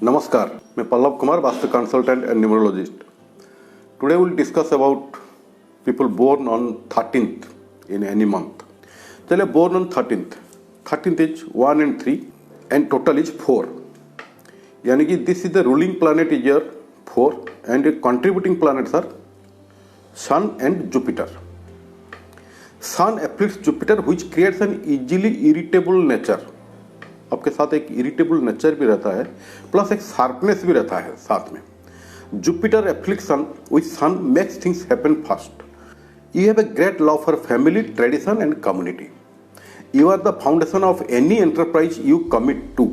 नमस्कार, मैं Pallav Kumar, vastu consultant and numerologist. Today we'll discuss about people born on 13th in any month. चलिए, born on 13th. 13th is 1 and 3 and total is 4. यानी कि this is the ruling planet is your 4 and the contributing planets are Sun and Jupiter. Sun afflicts Jupiter which creates an easily irritable nature. आपके साथ एक irritable nature भी रहता है, plus एक sharpness भी रहता है साथ में. Jupiter affliction with sun makes things happen fast. You have a great love for family, tradition and community. You are the foundation of any enterprise you commit to.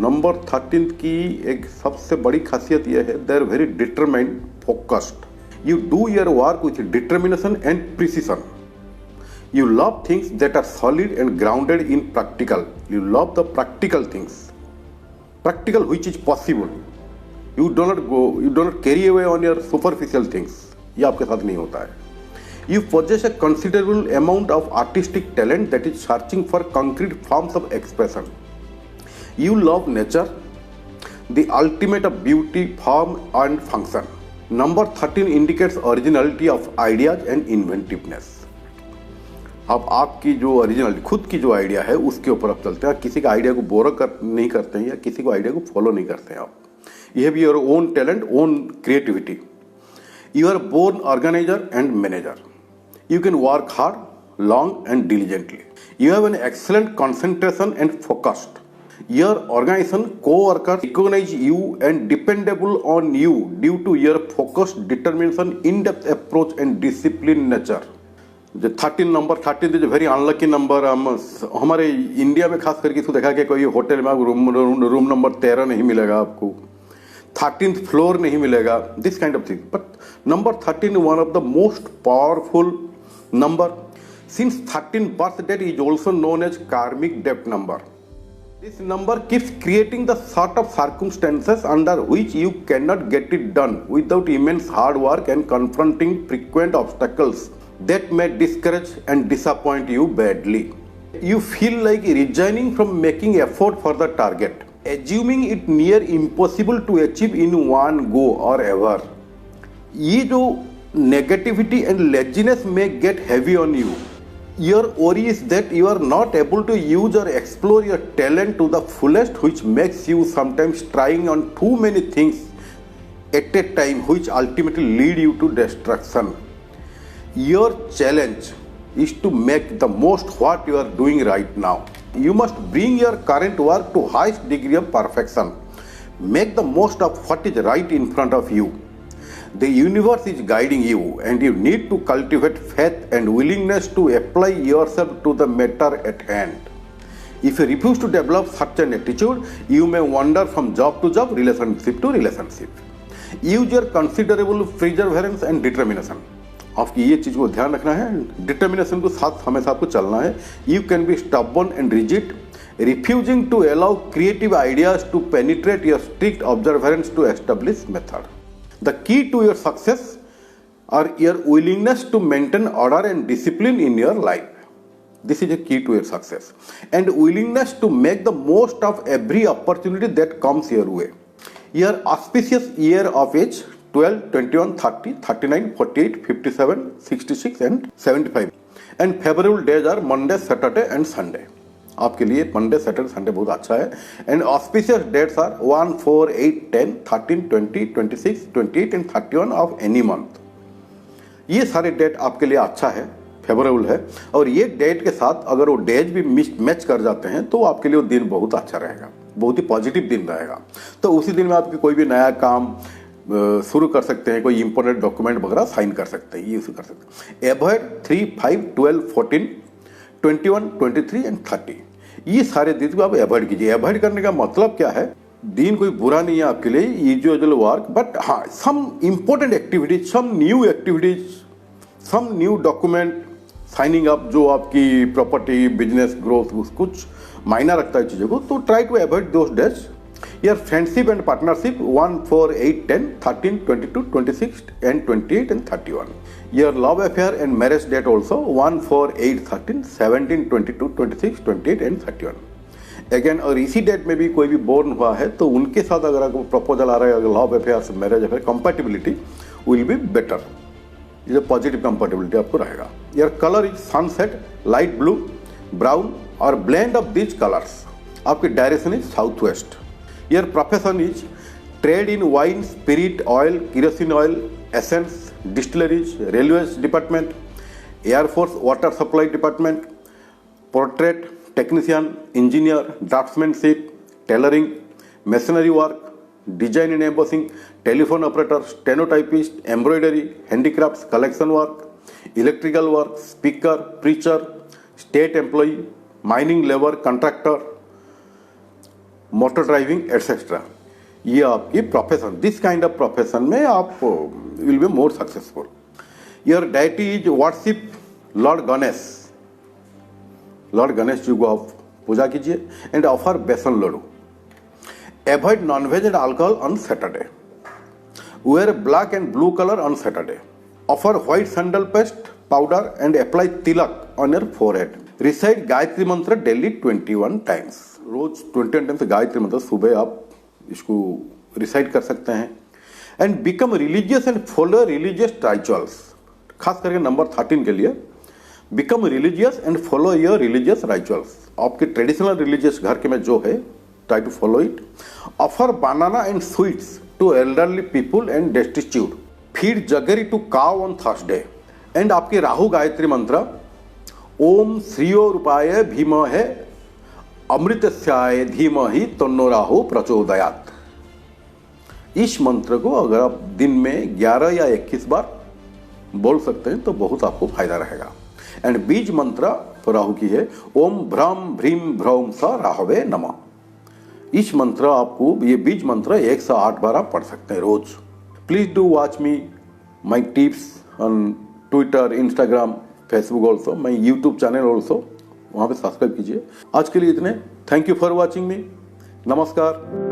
Number 13 की एक सबसे बड़ी खासियत यह है, they are very determined, focused. You do your work with determination and precision. You love things that are solid and grounded in practical. You love the practical things. Practical which is possible. You do not carry away on your superficial things. ये आपके साथ नहीं होता है. You possess a considerable amount of artistic talent that is searching for concrete forms of expression. You love nature, the ultimate of beauty, form and function. Number 13 indicates originality of ideas and inventiveness. अब आपकी जो original खुद की जो idea है उसके ऊपर आप चलते हैं. किसी का आइडिया को बोरो नहीं करते हैं या किसी को आइडिया को फॉलो नहीं करते हैं. आप you have your own talent, own creativity. You are born organiser and manager. You can work hard, long and diligently. You have an excellent concentration and focused. Your organisation co-workers recognize you and dependable on you due to your focused determination, in-depth approach and disciplined nature. जो 13 number 13 is very unlucky number. हमारे India में खास करके इसको देखा कि कोई hotel में रूम नंबर 13 नहीं मिलेगा, आपको 13th फ्लोर नहीं मिलेगा, this kind of thing. But number 13 one of the most powerful number. Since 13 birth date is also known as karmic डेप्थ number. This number keeps creating the sort of circumstances under which you cannot get it done without immense hard work and confronting frequent obstacles that may discourage and disappoint you badly. You feel like resigning from making effort for the target, assuming it near impossible to achieve in one go or ever. ये जो negativity and laziness may get heavy on you. Your worry is that you are not able to use or explore your talent to the fullest, which makes you sometimes trying on too many things at a time, which ultimately lead you to destruction. Your challenge is to make the most what you are doing right now. You must bring your current work to highest degree of perfection. Make the most of what is right in front of you. The universe is guiding you and you need to cultivate faith and willingness to apply yourself to the matter at hand. If you refuse to develop such an attitude, you may wander from job to job, relationship to relationship. Use your considerable perseverance and determination. आपकी ये चीज़ को ध्यान रखना है, determination को साथ हमेशा आपको चलना है. You can be stubborn and rigid, refusing to allow creative ideas to penetrate your strict observance to establish method. The key to your success are your willingness to maintain order and discipline in your life. This is a key to your success and willingness to make the most of every opportunity that comes your way. Your auspicious year of age 12, 21, 30, 39, 48, 57, 66 and 75 and favorable days are Monday, Saturday and Sunday. आपके लिए Monday, Saturday, Sunday बहुत अच्छा है. And auspicious dates are 1, 4, 8, 10, 13, 20, 26, 28 and 31 of any month. ये सारे date आपके लिए अच्छा है, फेवरेबल है. और ये डेट के साथ अगर वो डेज भी मैच कर जाते हैं तो आपके लिए वो दिन बहुत अच्छा रहेगा, बहुत ही पॉजिटिव दिन रहेगा. तो उसी दिन में आपकी कोई भी नया काम शुरू कर सकते हैं, कोई इंपॉर्टेंट डॉक्यूमेंट वगैरह साइन कर सकते हैं, ये कर सकते हैं. Avoid 3, 5, 12, 14, 21, 23 and 30. ये सारे दिन को आप एवॉइड कीजिए. एवॉइड करने का मतलब क्या है, दिन कोई बुरा नहीं है आपके लिए, यूजुअल वर्क, बट हाँ some important activities, some new activities, some new document signing up जो आपकी प्रॉपर्टी, बिजनेस ग्रोथ कुछ मायना रखता है चीज़ों को, तो try to avoid those days. Your friendship and partnership 1, 4, 8, 10, 13, 22, 26 and 28 and 31. Your love affair and marriage date also 1, 4, 8, 13, 17, 22, 26, 28 and 31. Again और इसी डेट में भी कोई भी बोर्न हुआ है तो उनके साथ अगर आपको प्रपोजल आ रहा है, love affairs, marriage affair, compatibility will be better, ये पॉजिटिव कंपैटिबिलिटी आपको रहेगा। Your colour is sunset, light blue, brown और ब्लेंड ऑफ दीज कलर्स। आपकी direction is south west. Your profession is trade in wine, spirit, oil, kerosene oil, essence, distilleries, railways department, air force water supply department, portrait, technician, engineer, draughtsmanship, tailoring, machinery work, design in embossing, telephone operator, stenotypist, embroidery, handicrafts, collection work, electrical work, speaker, preacher, state employee, mining labour, contractor, motor driving etcetera. ये आपकी profession, this kind of profession में आप will be more successful. Your deity is worship lord Ganesh, lord Ganesh ji को आप पूजा कीजिए and offer besan laddoo. Avoid non veg and alcohol on Saturday. Wear black and blue colour on Saturday. Offer white sandal paste powder and apply tilak on your forehead. Recite Gayatri mantra daily 21 times. रोज 21 times Gayatri mantra सुबह आप इसको recite कर सकते हैं। And become religious and follow religious rituals. खास करके number 13 के लिए become religious and follow your religious rituals. आपके ट्रेडिशनल रिलीजियस घर के में जो है try to follow it. Offer banana and sweets to elderly people and destitute. Feed jaggery to cow on Thursday. And आपकी राहु गायत्री मंत्र ओम श्रियो रूपाय भीमहे अमृतस्याय धीमहि तन्नो राहु प्रचोदयात्। इस मंत्र को अगर आप दिन में 11 या 21 बार बोल सकते हैं तो बहुत आपको फायदा रहेगा। एंड बीज मंत्र राहु की है ओम भ्रम भ्रीम भ्रौम स राहवे नमः। इस मंत्र आपको, ये बीज मंत्र 108 बार आप पढ़ सकते हैं रोज। Please do watch me my tips on Twitter, Instagram, Facebook also, my YouTube channel also, वहाँ पे सब्सक्राइब कीजिए। आज के लिए इतने। Thank you for watching me. नमस्कार।